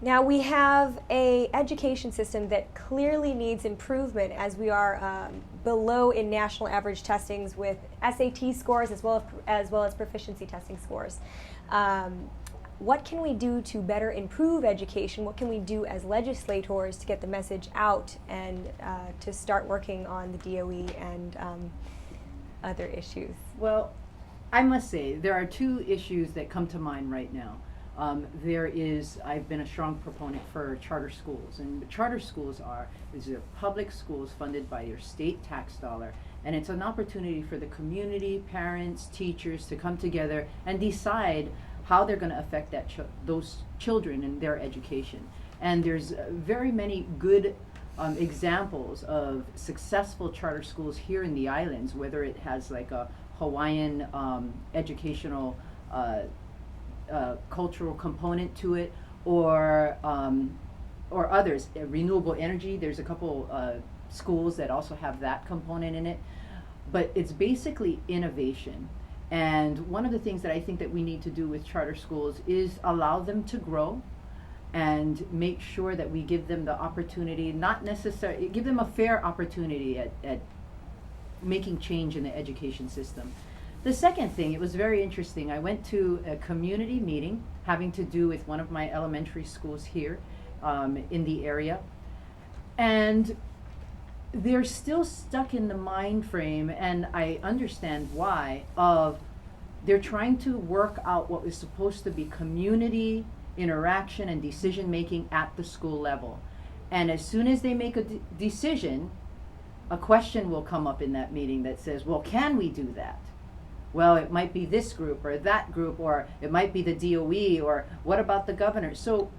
Now we have a education system that clearly needs improvement, as we are below in national average testings with SAT scores as well as proficiency testing scores. What can we do to better improve education? What can we do as legislators to get the message out and to start working on the DOE and other issues? Well, I must say, there are two issues that come to mind right now. I've been a strong proponent for charter schools, and charter schools these are public schools funded by your state tax dollar, and it's an opportunity for the community, parents, teachers to come together and decide how they're going to affect those children and their education. And there's very many good examples of successful charter schools here in the islands, whether it has like a Hawaiian educational cultural component to it, or others. Renewable energy, there's a couple schools that also have that component in it, but it's basically innovation. And one of the things that I think that we need to do with charter schools is allow them to grow and make sure that we give them the opportunity, not necessarily, give them a fair opportunity at making change in the education system. The second thing, it was very interesting. I went to a community meeting having to do with one of my elementary schools here in the area. And they're still stuck in the mind frame, and I understand why, of they're trying to work out what was supposed to be community interaction and decision making at the school level. And as soon as they make a decision, a question will come up in that meeting that says, well, can we do that? Well, it might be this group or that group, or it might be the DOE, or what about the governor? So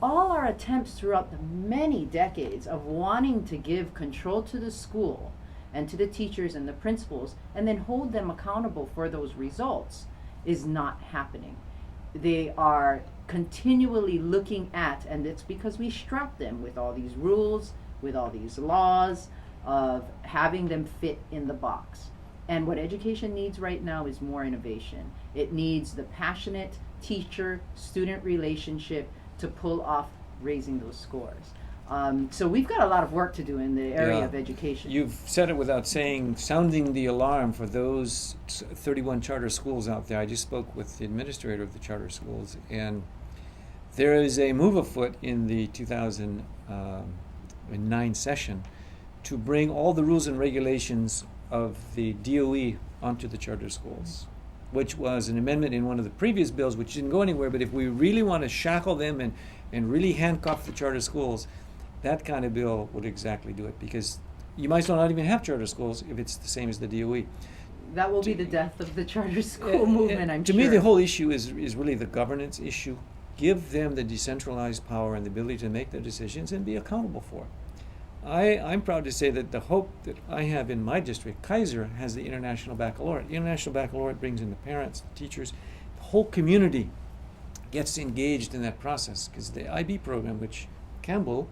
all our attempts throughout the many decades of wanting to give control to the school and to the teachers and the principals and then hold them accountable for those results is not happening. They are continually looking at, and it's because we strap them with all these rules, with all these laws, of having them fit in the box. And what education needs right now is more innovation. It needs the passionate teacher-student relationship to pull off raising those scores. So we've got a lot of work to do in the area of education. You've said it without sounding the alarm for those 31 charter schools out there. I just spoke with the administrator of the charter schools, and there is a move afoot in the 2009 session to bring all the rules and regulations of the DOE onto the charter schools, which was an amendment in one of the previous bills, which didn't go anywhere. But if we really want to shackle them and really handcuff the charter schools, that kind of bill would exactly do it, because you might as well not even have charter schools if it's the same as the DOE. That will be the death of the charter school movement, I'm sure. To me, the whole issue is really the governance issue. Give them the decentralized power and the ability to make their decisions and be accountable for it. I'm proud to say that the hope that I have in my district, Kaiser, has the International Baccalaureate. The International Baccalaureate brings in the parents, the teachers, the whole community gets engaged in that process, because the IB program, which Campbell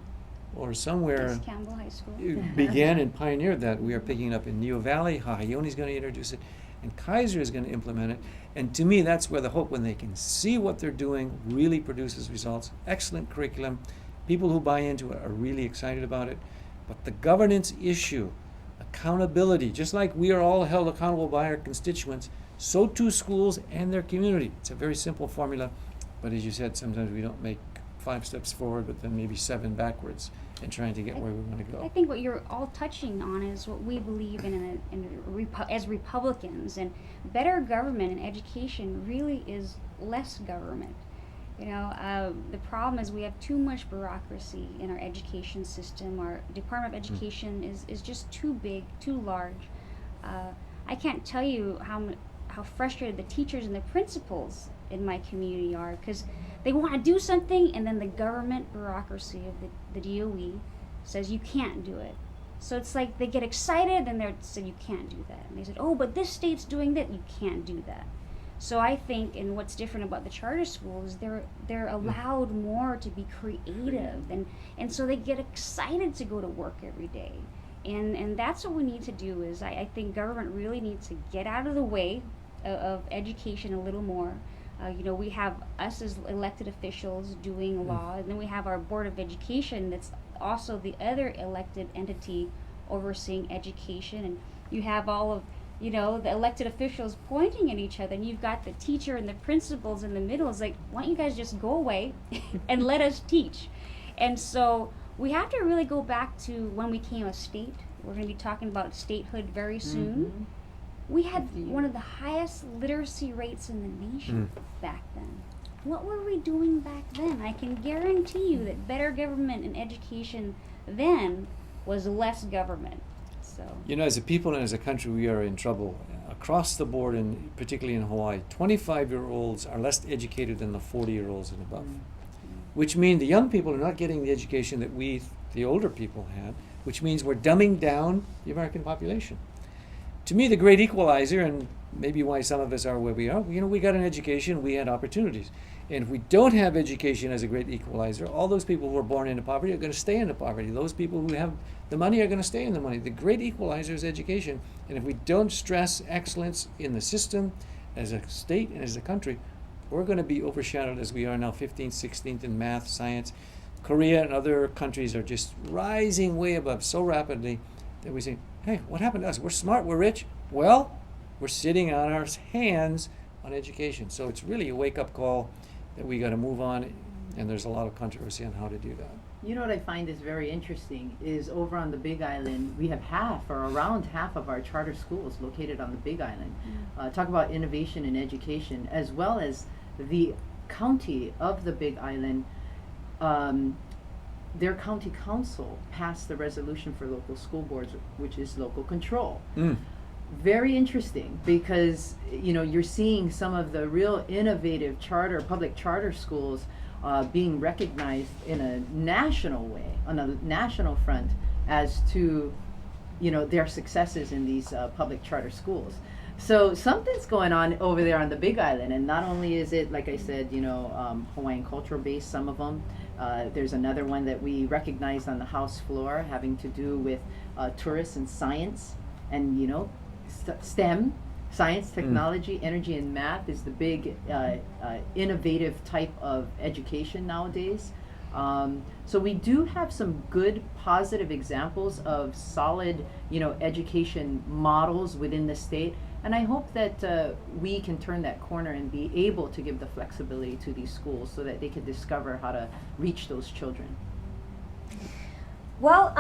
or somewhere Campbell High School began and pioneered that, we are picking it up in Neo Valley. Hahione is going to introduce it, and Kaiser is going to implement it. And to me, that's where the hope, when they can see what they're doing, really produces results. Excellent curriculum. People who buy into it are really excited about it. But the governance issue, accountability, just like we are all held accountable by our constituents, so too schools and their community. It's a very simple formula, but as you said, sometimes we don't make 5 steps forward, but then maybe 7 backwards in trying to get where we want to go. I think what you're all touching on is what we believe as Republicans, and better government and education really is less government. You know, the problem is we have too much bureaucracy in our education system. Our Department of Education is just too big, too large. I can't tell you how frustrated the teachers and the principals in my community are, because they want to do something, and then the government bureaucracy of the DOE says you can't do it. So it's like they get excited and they're said you can't do that, and they said, oh, but this state's doing that, you can't do that. So I think, and what's different about the charter schools, they're allowed more to be creative, and so they get excited to go to work every day. And that's what we need to do. Is I think government really needs to get out of the way of education a little more. We have us as elected officials doing law, and then we have our Board of Education that's also the other elected entity overseeing education, and you have all of the elected officials pointing at each other, and you've got the teacher and the principals in the middle. It's like, why don't you guys just go away and let us teach? And so we have to really go back to when we became a state. We're going to be talking about statehood very soon. We had one of the highest literacy rates in the nation back then. What were we doing back then? I can guarantee you that better government and education then was less government. So As a people and as a country, we are in trouble across the board, and particularly in Hawaii. 25-year-olds are less educated than the 40-year-olds and above, which means the young people are not getting the education that we, the older people, had, which means we're dumbing down the American population. To me, the great equalizer, and maybe why some of us are where we are, we got an education, we had opportunities. And if we don't have education as a great equalizer, all those people who are born into poverty are going to stay into poverty. Those people who have the money are going to stay in the money. The great equalizer is education. And if we don't stress excellence in the system as a state and as a country, we're going to be overshadowed as we are now, 15th, 16th in math, science. Korea and other countries are just rising way above so rapidly that we say, hey, what happened to us? We're smart, we're rich. Well, we're sitting on our hands on education. So it's really a wake-up call that we got to move on, and there's a lot of controversy on how to do that. What I find is very interesting is over on the Big Island, we have around half of our charter schools located on the Big Island. Talk about innovation in education, as well as the county of the Big Island. Their county council passed the resolution for local school boards, which is local control. Very interesting, because you're seeing some of the real innovative public charter schools being recognized in a national way, on a national front, as to their successes in these public charter schools. So something's going on over there on the Big Island, and not only is it, like I said, Hawaiian cultural based, some of them. There's another one that we recognized on the House floor having to do with tourists and science, and STEM, science, technology, energy, and math is the big innovative type of education nowadays. So we do have some good positive examples of solid, education models within the state. And I hope that we can turn that corner and be able to give the flexibility to these schools so that they can discover how to reach those children. Well,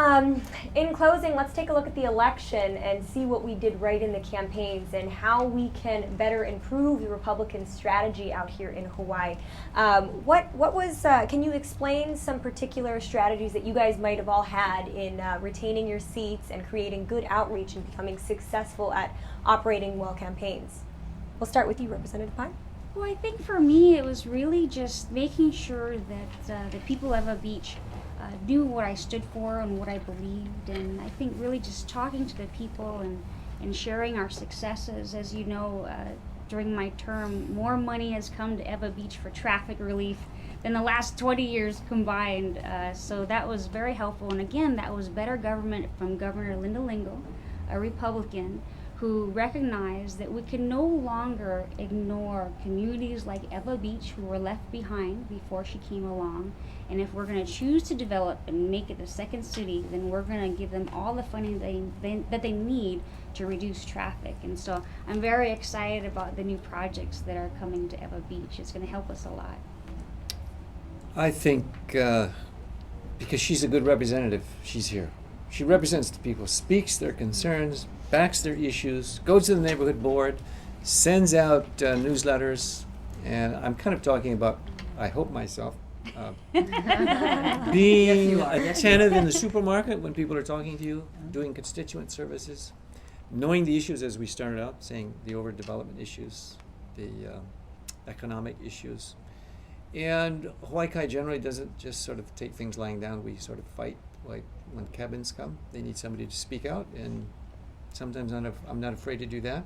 in closing, let's take a look at the election and see what we did right in the campaigns and how we can better improve the Republican strategy out here in Hawaii. Can you explain some particular strategies that you guys might have all had in retaining your seats and creating good outreach and becoming successful at operating well campaigns? We'll start with you, Representative Pine. Well, I think for me it was really just making sure that the people of Eva Beach knew what I stood for and what I believed, and I think really just talking to the people and sharing our successes. As you know, during my term, more money has come to Eva Beach for traffic relief than the last 20 years combined, so that was very helpful. And again, that was better government from Governor Linda Lingle, a Republican, who recognized that we can no longer ignore communities like Eva Beach who were left behind before she came along. And if we're going to choose to develop and make it the second city, then we're going to give them all the funding that they need to reduce traffic. And so I'm very excited about the new projects that are coming to Eva Beach. It's going to help us a lot. I think because she's a good representative, she's here. She represents the people, speaks their concerns, backs their issues, goes to the neighborhood board, sends out newsletters, and I'm kind of talking about, I hope myself, being attentive in the supermarket when people are talking to you, doing constituent services, knowing the issues as we started out, saying the overdevelopment issues, the economic issues. And Hawaii Kai generally doesn't just sort of take things lying down. We sort of fight, like when cabins come. They need somebody to speak out, and sometimes I'm not afraid to do that.